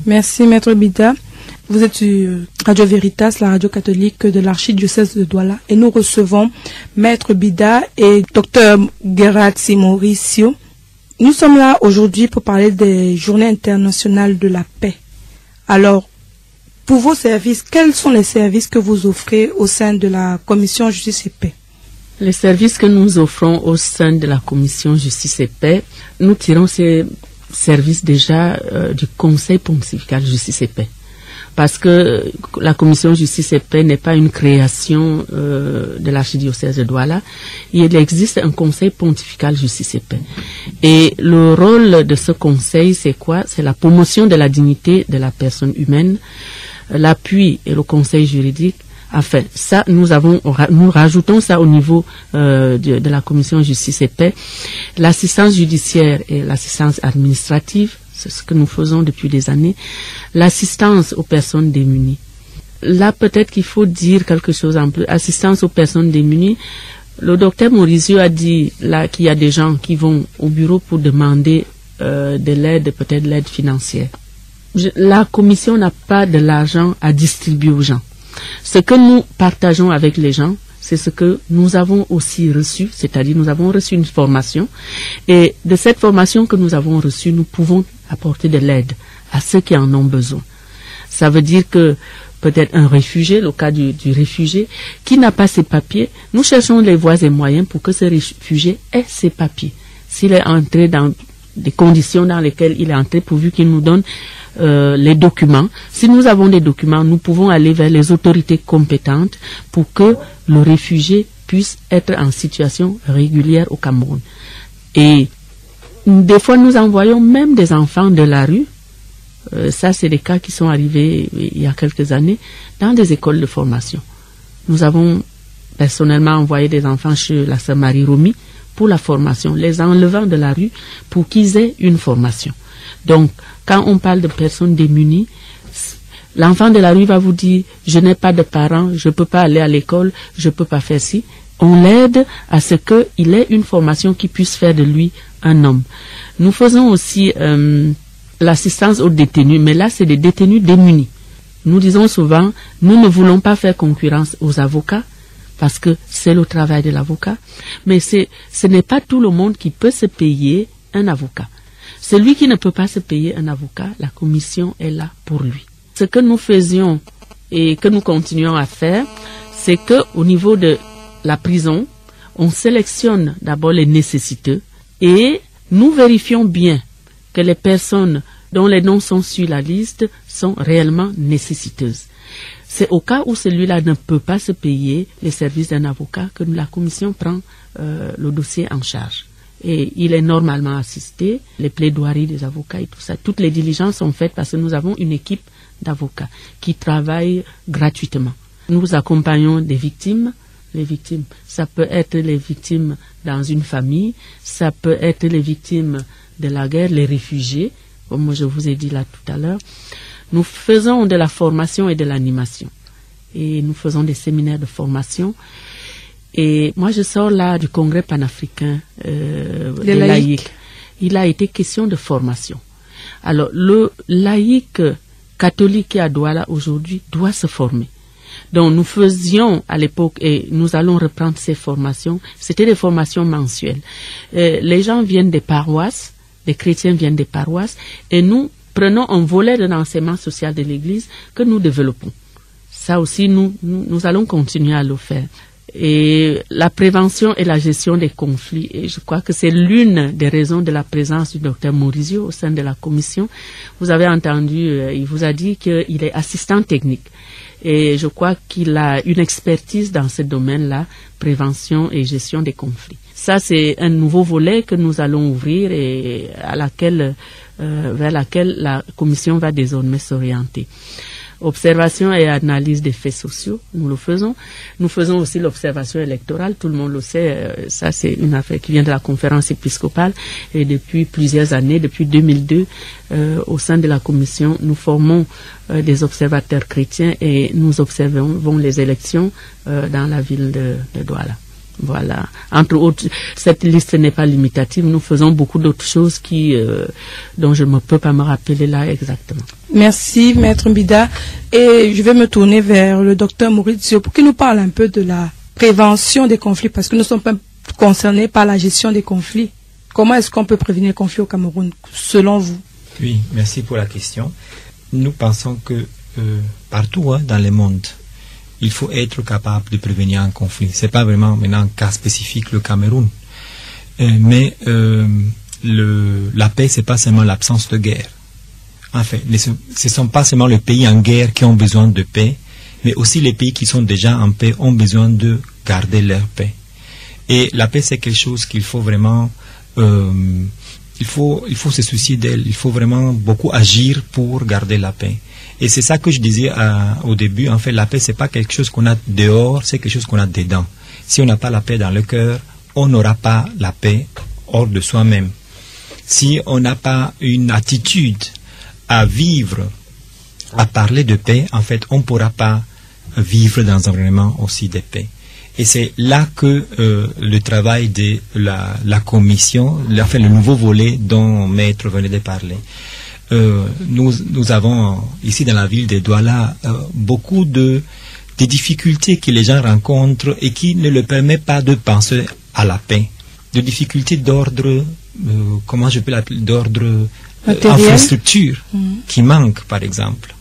Merci, Maître Bida. Vous êtes sur Radio Veritas, la radio catholique de l'archidiocèse de Douala, et nous recevons Maître Bida et Dr Geratsi Mauricio. Nous sommes là aujourd'hui pour parler des Journées internationales de la paix. Alors, pour vos services, quels sont les services que vous offrez au sein de la Commission Justice et Paix? Les services que nous offrons au sein de la Commission Justice et Paix, nous tirons ces services déjà du Conseil pontifical Justice et Paix. Parce que la Commission Justice et Paix n'est pas une création de l'archidiocèse de Douala. Il existe un Conseil pontifical Justice et Paix. Et le rôle de ce conseil, c'est quoi? C'est la promotion de la dignité de la personne humaine, l'appui et le conseil juridique. Enfin, ça, nous rajoutons ça au niveau de la Commission Justice et Paix. L'assistance judiciaire et l'assistance administrative, c'est ce que nous faisons depuis des années. L'assistance aux personnes démunies. Là, peut-être qu'il faut dire quelque chose en plus. Assistance aux personnes démunies. Le docteur Mauricio a dit là qu'il y a des gens qui vont au bureau pour demander de l'aide, peut-être l'aide financière. La commission n'a pas de l'argent à distribuer aux gens. Ce que nous partageons avec les gens, c'est ce que nous avons aussi reçu, c'est-à-dire nous avons reçu une formation, et de cette formation que nous avons reçue, nous pouvons apporter de l'aide à ceux qui en ont besoin. Ça veut dire que peut-être un réfugié, le cas du réfugié, qui n'a pas ses papiers, nous cherchons les voies et moyens pour que ce réfugié ait ses papiers. S'il est entré dans des conditions dans lesquelles il est entré, pourvu qu'il nous donne les documents. Si nous avons des documents, nous pouvons aller vers les autorités compétentes pour que le réfugié puisse être en situation régulière au Cameroun. Et des fois, nous envoyons même des enfants de la rue. Ça, c'est des cas qui sont arrivés il y a quelques années dans des écoles de formation. Nous avons personnellement envoyé des enfants chez la sœur Marie Romy pour la formation, les enlevant de la rue pour qu'ils aient une formation. Donc, quand on parle de personnes démunies, l'enfant de la rue va vous dire « je n'ai pas de parents, je ne peux pas aller à l'école, je ne peux pas faire ci ». On l'aide à ce qu'il ait une formation qui puisse faire de lui un homme. Nous faisons aussi l'assistance aux détenus, mais là, c'est des détenus démunis. Nous disons souvent, nous ne voulons pas faire concurrence aux avocats, parce que c'est le travail de l'avocat, mais ce n'est pas tout le monde qui peut se payer un avocat. Celui qui ne peut pas se payer un avocat, la commission est là pour lui. Ce que nous faisions et que nous continuons à faire, c'est qu'au niveau de la prison, on sélectionne d'abord les nécessiteux et nous vérifions bien que les personnes dont les noms sont sur la liste sont réellement nécessiteuses. C'est au cas où celui-là ne peut pas se payer les services d'un avocat que la commission prend le dossier en charge. Et il est normalement assisté, les plaidoiries des avocats et tout ça. Toutes les diligences sont faites parce que nous avons une équipe d'avocats qui travaillent gratuitement. Nous accompagnons des victimes. Les victimes, ça peut être les victimes dans une famille, ça peut être les victimes de la guerre, les réfugiés, comme je vous ai dit là tout à l'heure. Nous faisons de la formation et de l'animation. Et nous faisons des séminaires de formation. Et moi, je sors là du congrès panafricain des laïcs. Il a été question de formation. Alors, le laïc catholique qui est à Douala aujourd'hui doit se former. Donc, nous faisions à l'époque, et nous allons reprendre ces formations, c'était des formations mensuelles. Les gens viennent des paroisses, les chrétiens viennent des paroisses, et nous prenons un volet de l'enseignement social de l'Église que nous développons. Ça aussi, nous allons continuer à le faire. Et la prévention et la gestion des conflits, et je crois que c'est l'une des raisons de la présence du docteur Mauricio au sein de la commission. Vous avez entendu, il vous a dit qu'il est assistant technique. Et je crois qu'il a une expertise dans ce domaine-là, prévention et gestion des conflits. Ça, c'est un nouveau volet que nous allons ouvrir et vers laquelle la commission va désormais s'orienter. Observation et analyse des faits sociaux, nous le faisons. Nous faisons aussi l'observation électorale, tout le monde le sait, ça c'est une affaire qui vient de la conférence épiscopale et depuis plusieurs années, depuis 2002, au sein de la commission, nous formons des observateurs chrétiens et nous observons les élections dans la ville de Douala. Voilà. Entre autres, cette liste n'est pas limitative. Nous faisons beaucoup d'autres choses dont je ne peux pas me rappeler là exactement. Merci, Maître Mbida. Et je vais me tourner vers le docteur Maurizio pour qu'il nous parle un peu de la prévention des conflits, parce que nous ne sommes pas concernés par la gestion des conflits. Comment est-ce qu'on peut prévenir les conflits au Cameroun, selon vous? Oui, merci pour la question. Nous pensons que partout dans le monde, il faut être capable de prévenir un conflit. Ce n'est pas vraiment maintenant un cas spécifique, le Cameroun. Mais la paix, ce n'est pas seulement l'absence de guerre. En fait, ce ne sont pas seulement les pays en guerre qui ont besoin de paix, mais aussi les pays qui sont déjà en paix ont besoin de garder leur paix. Et la paix, c'est quelque chose qu'il faut vraiment... il faut se soucier d'elle. Il faut vraiment beaucoup agir pour garder la paix. Et c'est ça que je disais au début. En fait, la paix, c'est pas quelque chose qu'on a dehors, c'est quelque chose qu'on a dedans. Si on n'a pas la paix dans le cœur, on n'aura pas la paix hors de soi-même. Si on n'a pas une attitude à vivre, à parler de paix, en fait, on ne pourra pas vivre dans un environnement aussi de paix. Et c'est là que le travail de la commission, enfin, le nouveau volet dont Maître venait de parler. Nous avons ici dans la ville de Douala beaucoup de difficultés que les gens rencontrent et qui ne leur permettent pas de penser à la paix. De difficultés d'ordre, comment je peux l'appeler, d'ordre infrastructure qui manque par exemple.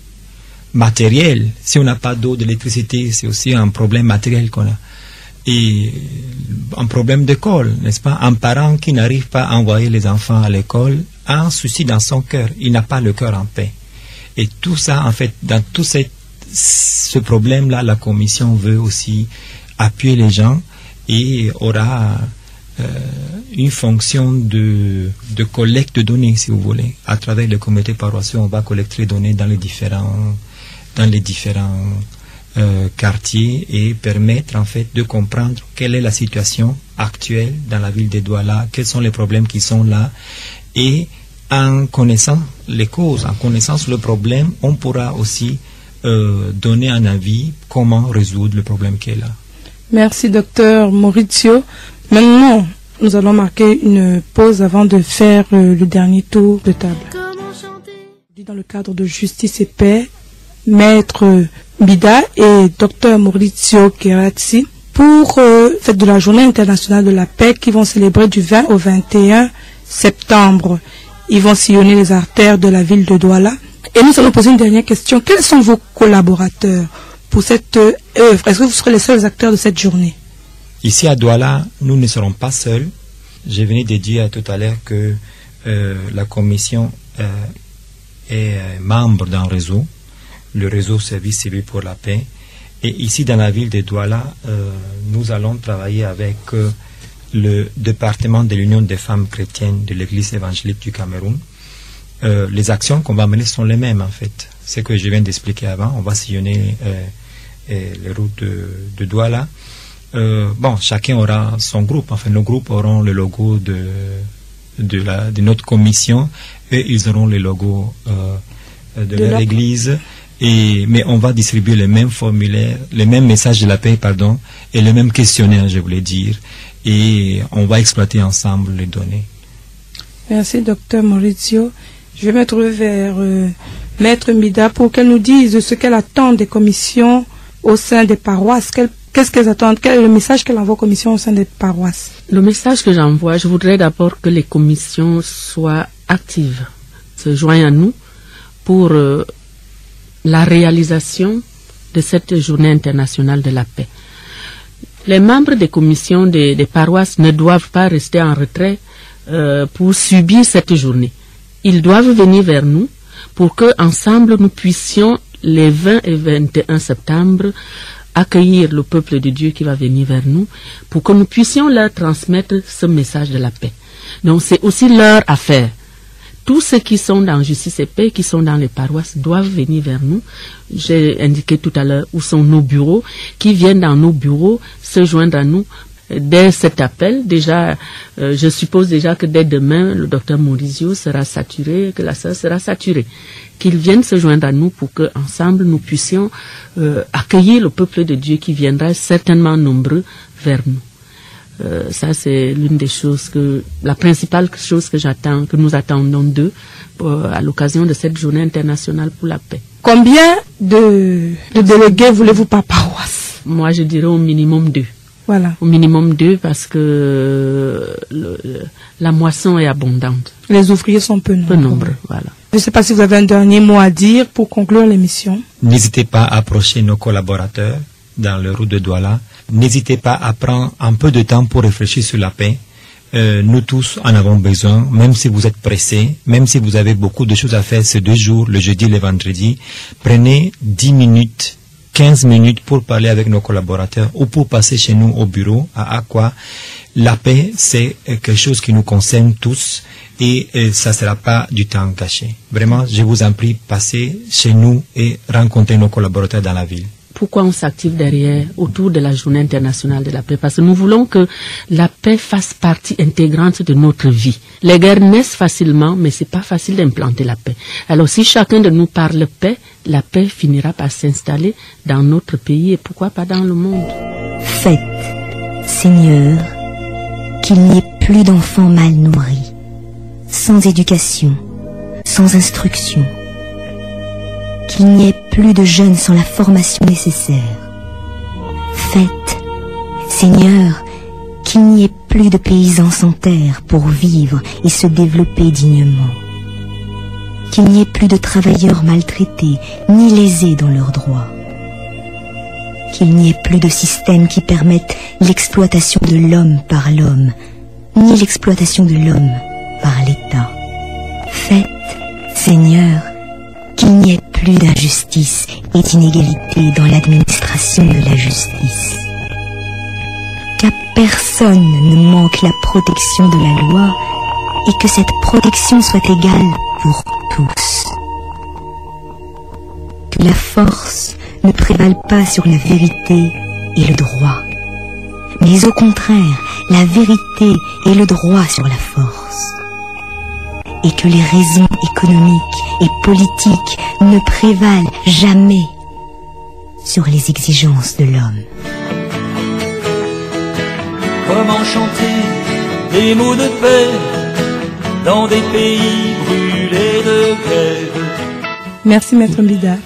Matériel, si on n'a pas d'eau, d'électricité, c'est aussi un problème matériel qu'on a. Et un problème d'école, n'est-ce pas? Un parent qui n'arrive pas à envoyer les enfants à l'école a un souci dans son cœur. Il n'a pas le cœur en paix. Et tout ça, en fait, dans tout ce problème-là, la commission veut aussi appuyer les gens et aura une fonction de collecte de données, si vous voulez. À travers les comités paroissiaux, on va collecter les données dans les différents quartiers et permettre en fait de comprendre quelle est la situation actuelle dans la ville de Douala, quels sont les problèmes qui sont là, et en connaissant les causes, en connaissant le problème, on pourra aussi donner un avis comment résoudre le problème qui est là. Merci docteur Maurizio. Maintenant, nous allons marquer une pause avant de faire le dernier tour de table. Dans le cadre de Justice et Paix, Maître Mbida et Dr Maurizio Guerazzi pour fête de la Journée internationale de la paix qui vont célébrer du 20 au 21 septembre. Ils vont sillonner les artères de la ville de Douala. Et nous allons poser une dernière question. Quels sont vos collaborateurs pour cette œuvre? Est-ce que vous serez les seuls acteurs de cette journée? Ici à Douala, nous ne serons pas seuls. Je venais de dire tout à l'heure que la commission est membre d'un réseau, le réseau Service Civil pour la Paix. Et ici dans la ville de Douala, nous allons travailler avec le département de l'Union des femmes chrétiennes de l'Église évangélique du Cameroun. Les actions qu'on va mener sont les mêmes en fait. Ce que je viens d'expliquer avant, on va sillonner les routes de Douala. Chacun aura son groupe. Enfin, nos groupes auront le logo de notre commission et ils auront le logo de leur église. Mais on va distribuer les mêmes formulaires, les mêmes messages de la paix, et les mêmes questionnaires, je voulais dire. Et on va exploiter ensemble les données. Merci, docteur Maurizio. Je vais me tourner vers Maître Mbida pour qu'elle nous dise ce qu'elle attend des commissions au sein des paroisses. Qu'est-ce qu'elles attendent? Quel est le message qu'elle envoie aux commissions au sein des paroisses? Le message que j'envoie, je voudrais d'abord que les commissions soient actives, se joignent à nous pour la réalisation de cette journée internationale de la paix. Les membres des commissions des paroisses ne doivent pas rester en retrait pour subir cette journée. Ils doivent venir vers nous pour que ensemble nous puissions les 20 et 21 septembre accueillir le peuple de Dieu qui va venir vers nous pour que nous puissions leur transmettre ce message de la paix. Donc c'est aussi leur affaire. Tous ceux qui sont dans Justice et Paix, qui sont dans les paroisses, doivent venir vers nous. J'ai indiqué tout à l'heure où sont nos bureaux, qui viennent dans nos bureaux se joindre à nous dès cet appel. Déjà, je suppose déjà que dès demain, le docteur Maurizio sera saturé, que la sœur sera saturée. Qu'ils viennent se joindre à nous pour que ensemble nous puissions accueillir le peuple de Dieu qui viendra certainement nombreux vers nous. Ça, c'est l'une des choses la principale chose que nous attendons d'eux à l'occasion de cette journée internationale pour la paix. Combien de délégués voulez-vous par paroisse? Moi, je dirais au minimum 2. Voilà. Au minimum 2 parce que la moisson est abondante. Les ouvriers sont peu nombreux. Voilà. Je ne sais pas si vous avez un dernier mot à dire pour conclure l'émission. N'hésitez pas à approcher nos collaborateurs dans le route de Douala. N'hésitez pas à prendre un peu de temps pour réfléchir sur la paix. Nous tous en avons besoin, même si vous êtes pressés, même si vous avez beaucoup de choses à faire ces 2 jours, le jeudi et le vendredi. Prenez 10 minutes, 15 minutes pour parler avec nos collaborateurs ou pour passer chez nous au bureau à Aqua. La paix, c'est quelque chose qui nous concerne tous et ça ne sera pas du temps gâché. Vraiment, je vous en prie, passez chez nous et rencontrez nos collaborateurs dans la ville. Pourquoi on s'active autour de la Journée internationale de la paix? Parce que nous voulons que la paix fasse partie intégrante de notre vie. Les guerres naissent facilement, mais c'est pas facile d'implanter la paix. Alors si chacun de nous parle paix, la paix finira par s'installer dans notre pays et pourquoi pas dans le monde. Faites, Seigneur, qu'il n'y ait plus d'enfants mal nourris, sans éducation, sans instruction, qu'il n'y ait plus de jeunes sans la formation nécessaire. Faites, Seigneur, qu'il n'y ait plus de paysans sans terre pour vivre et se développer dignement. Qu'il n'y ait plus de travailleurs maltraités ni lésés dans leurs droits. Qu'il n'y ait plus de systèmes qui permettent l'exploitation de l'homme par l'homme, ni l'exploitation de l'homme par l'État. Faites, Seigneur, qu'il n'y ait plus d'injustice et d'inégalité dans l'administration de la justice. Qu'à personne ne manque la protection de la loi et que cette protection soit égale pour tous. Que la force ne prévale pas sur la vérité et le droit, mais au contraire, la vérité et le droit sur la force. Et que les raisons économiques et politiques ne prévalent jamais sur les exigences de l'homme. Comment chanter des mots de paix dans des pays brûlés de grève? Merci Maître Mbida.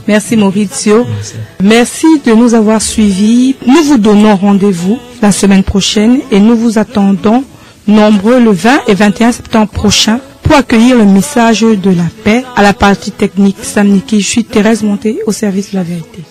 Merci Maurizio. Merci de nous avoir suivis. Nous vous donnons rendez-vous la semaine prochaine et nous vous attendons nombreux le 20 et 21 septembre prochain pour accueillir le message de la paix à la partie technique. Sam Niki, je suis Thérèse Monté au service de la vérité.